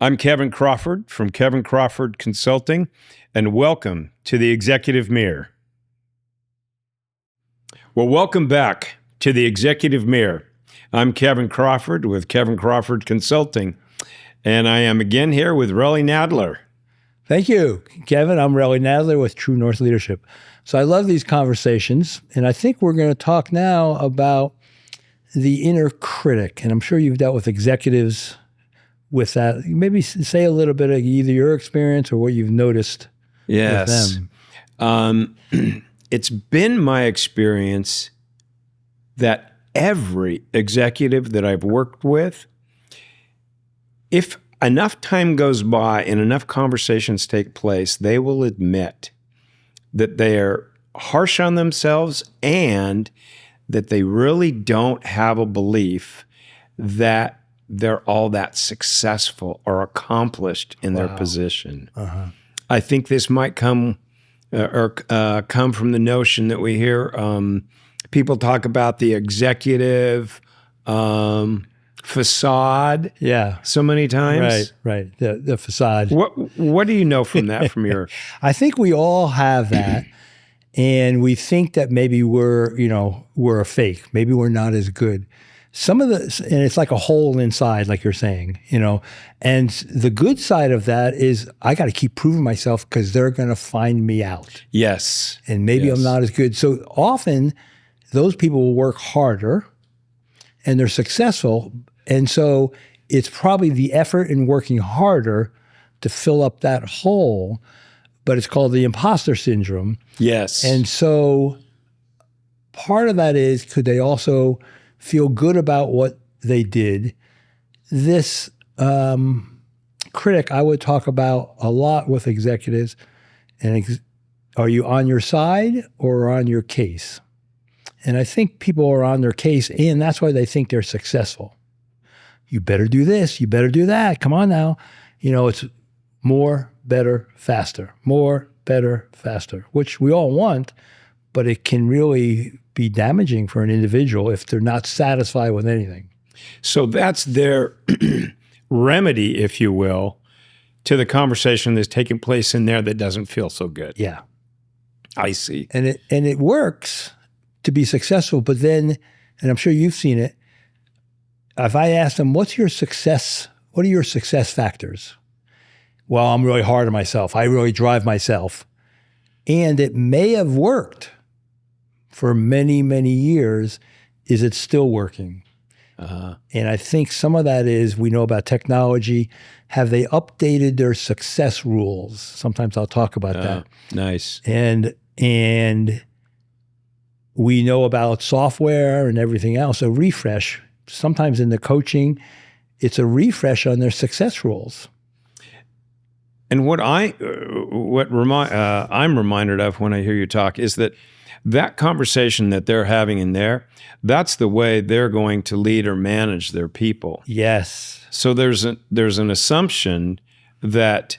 I'm Kevin Crawford from Kevin Crawford Consulting, and welcome to the Executive Mirror. Well, welcome back to the Executive Mirror. I'm Kevin Crawford with Kevin Crawford Consulting, and I am again here with Relly Nadler. Thank you, Kevin. I'm Relly Nadler with True North Leadership. So I love these conversations, and I think we're going to talk now about the inner critic. And I'm sure you've dealt with executives with that. Maybe say a little bit of either your experience or what you've noticed with them. It's been my experience that every executive that I've worked with, if enough time goes by and enough conversations take place, they will admit that they are harsh on themselves and that they really don't have a belief that they're all that successful or accomplished in their position. I think this might come from the notion that we hear people talk about the executive façade. Yeah, so many times. Right. The facade. What do you know from that? From your, I think we all have that, and we think that maybe we're a fake. Maybe we're not as good. And it's like a hole inside, like you're saying, and the good side of that is I got to keep proving myself because they're going to find me out. Yes. And maybe I'm not as good. So often those people will work harder and they're successful. And so it's probably the effort in working harder to fill up that hole, but it's called the impostor syndrome. Yes. And so part of that is, could they also feel good about what they did? This critic I would talk about a lot with executives. And are you on your side or on your case? And I think people are on their case, and that's why they think they're successful. You better do this, you better do that. Come on now. It's more, better, faster. More, better, faster, which we all want, but it can really be damaging for an individual if they're not satisfied with anything. So that's their remedy, if you will, to the conversation that's taking place in there that doesn't feel so good. Yeah. I see. And it works to be successful, but then, and I'm sure you've seen it, if I ask them, what are your success factors? Well, I'm really hard on myself. I really drive myself. And it may have worked for many, many years. Is it still working? And I think some of that is, we know about technology. Have they updated their success rules? Sometimes I'll talk about that. Nice. And we know about software and everything else, a refresh. Sometimes in the coaching, it's a refresh on their success rules. And what I'm reminded of when I hear you talk is that conversation that they're having in there, that's the way they're going to lead or manage their people. Yes. So there's an assumption that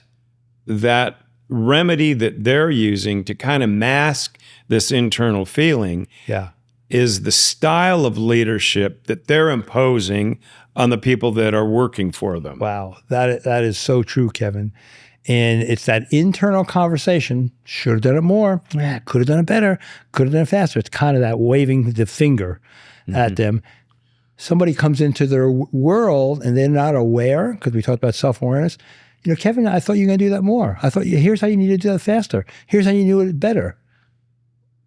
remedy that they're using to kind of mask this internal feeling is the style of leadership that they're imposing on the people that are working for them. Wow, that is so true, Kevin. And it's that internal conversation. Should have done it more. Could have done it better. Could have done it faster. It's kind of that waving the finger at them. Somebody comes into their world and they're not aware, because we talked about self-awareness. Kevin, I thought you were going to do that more. I thought, here's how you need to do that faster. Here's how you do it better.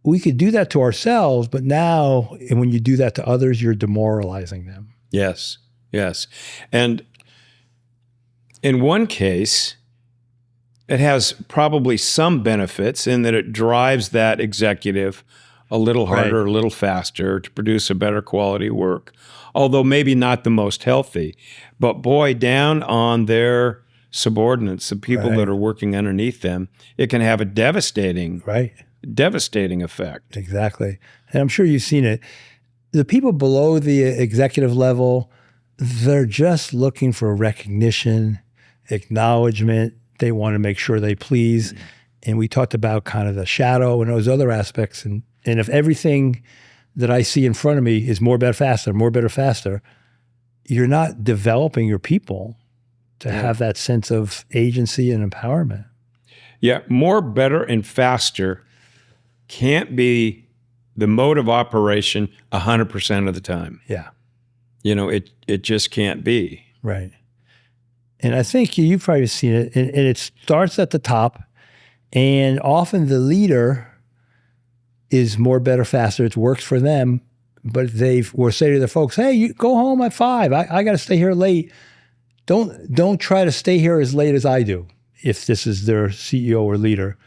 We could do that to ourselves, but now, and when you do that to others, you're demoralizing them. Yes. And in one case, it has probably some benefits in that it drives that executive a little harder, a little faster to produce a better quality work, although maybe not the most healthy. But boy, down on their subordinates, the people that are working underneath them, it can have a devastating effect. Exactly. And I'm sure you've seen it. The people below the executive level, they're just looking for recognition, acknowledgement. They want to make sure they please. And we talked about kind of the shadow and those other aspects. And if everything that I see in front of me is more, better, faster, you're not developing your people to have that sense of agency and empowerment. Yeah, more, better, and faster can't be the mode of operation 100% of the time. Yeah. You know, it just can't be. Right. And I think you've probably seen it, and it starts at the top, and often the leader is more, better, faster. It works for them, but will say to the folks, hey, you go home at 5. I got to stay here late. Don't try to stay here as late as I do if this is their CEO or leader.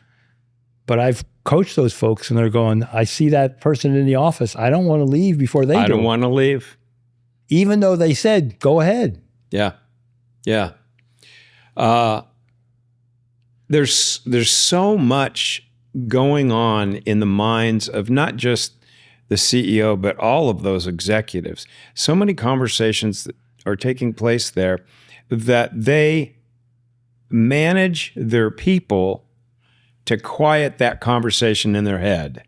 But I've coached those folks, and they're going, I see that person in the office. I don't want to leave before they do. I don't want to leave. Even though they said, go ahead. Yeah. Yeah. There's so much going on in the minds of not just the CEO, but all of those executives. So many conversations that are taking place there that they manage their people to quiet that conversation in their head.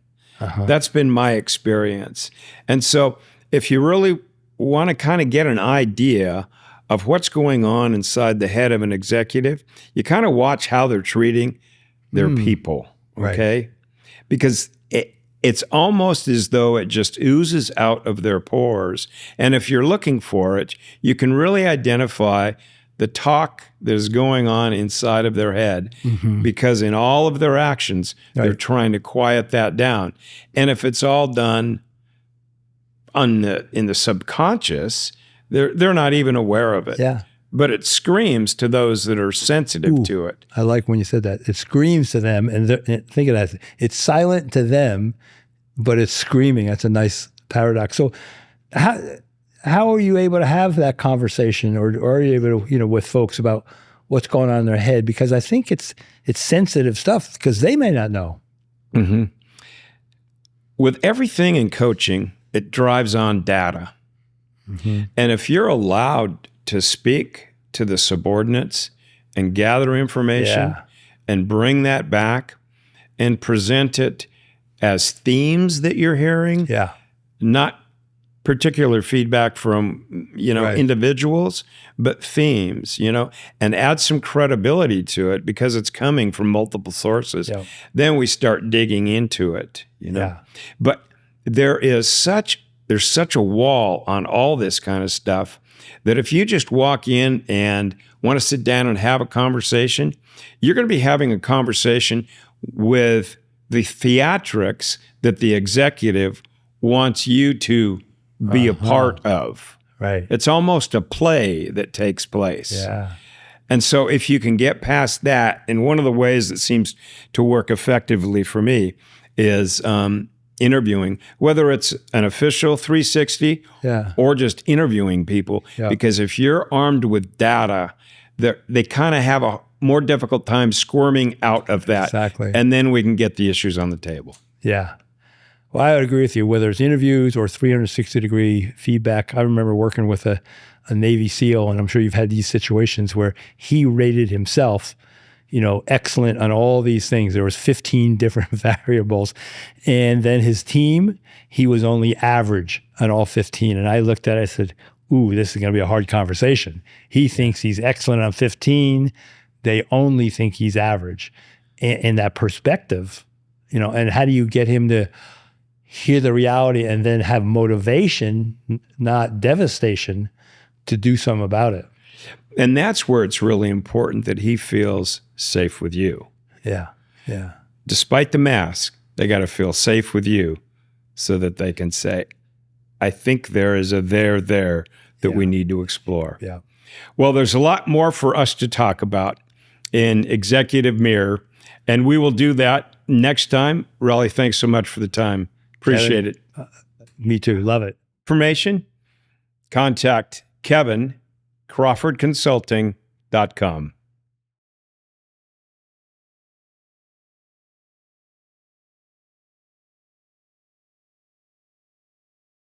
That's been my experience. And so if you really want to kind of get an idea of what's going on inside the head of an executive, you kind of watch how they're treating their people, okay? Right. Because it's almost as though it just oozes out of their pores. And if you're looking for it, you can really identify the talk that is going on inside of their head, because in all of their actions, they're trying to quiet that down. And if it's all done in the subconscious, they're not even aware of it. Yeah. But it screams to those that are sensitive to it. I like when you said that. It screams to them, and think of that. It's silent to them, but it's screaming. That's a nice paradox. So how are you able to have that conversation, or are you able to, with folks about what's going on in their head? Because I think it's sensitive stuff, because they may not know. Mm-hmm. With everything in coaching, it drives on data. And if you're allowed to speak to the subordinates and gather information and bring that back and present it as themes that you're hearing, not particular feedback from, individuals, but themes, and add some credibility to it because it's coming from multiple sources. Then we start digging into it, But there's such a wall on all this kind of stuff that if you just walk in and want to sit down and have a conversation, you're going to be having a conversation with the theatrics that the executive wants you to be a part of. Right. It's almost a play that takes place. Yeah. And so if you can get past that, and one of the ways that seems to work effectively for me is interviewing, whether it's an official 360 or just interviewing people, because if you're armed with data, they kind of have a more difficult time squirming out of that. Exactly. And then we can get the issues on the table. Yeah. Well, I would agree with you, whether it's interviews or 360-degree feedback. I remember working with a Navy SEAL, and I'm sure you've had these situations where he rated himself excellent on all these things. There was 15 different variables. And then his team, he was only average on all 15. And I looked at it, I said, ooh, this is going to be a hard conversation. He thinks he's excellent on 15. They only think he's average. And that perspective, and how do you get him to hear the reality and then have motivation, not devastation, to do something about it? And that's where it's really important that he feels safe with you. Yeah, yeah. Despite the mask, they got to feel safe with you so that they can say, I think there is a there that we need to explore. Yeah. Well, there's a lot more for us to talk about in Executive Mirror, and we will do that next time. Relly, thanks so much for the time. Appreciate it. Me too. Love it. Information, contact Kevin, CrawfordConsulting.com.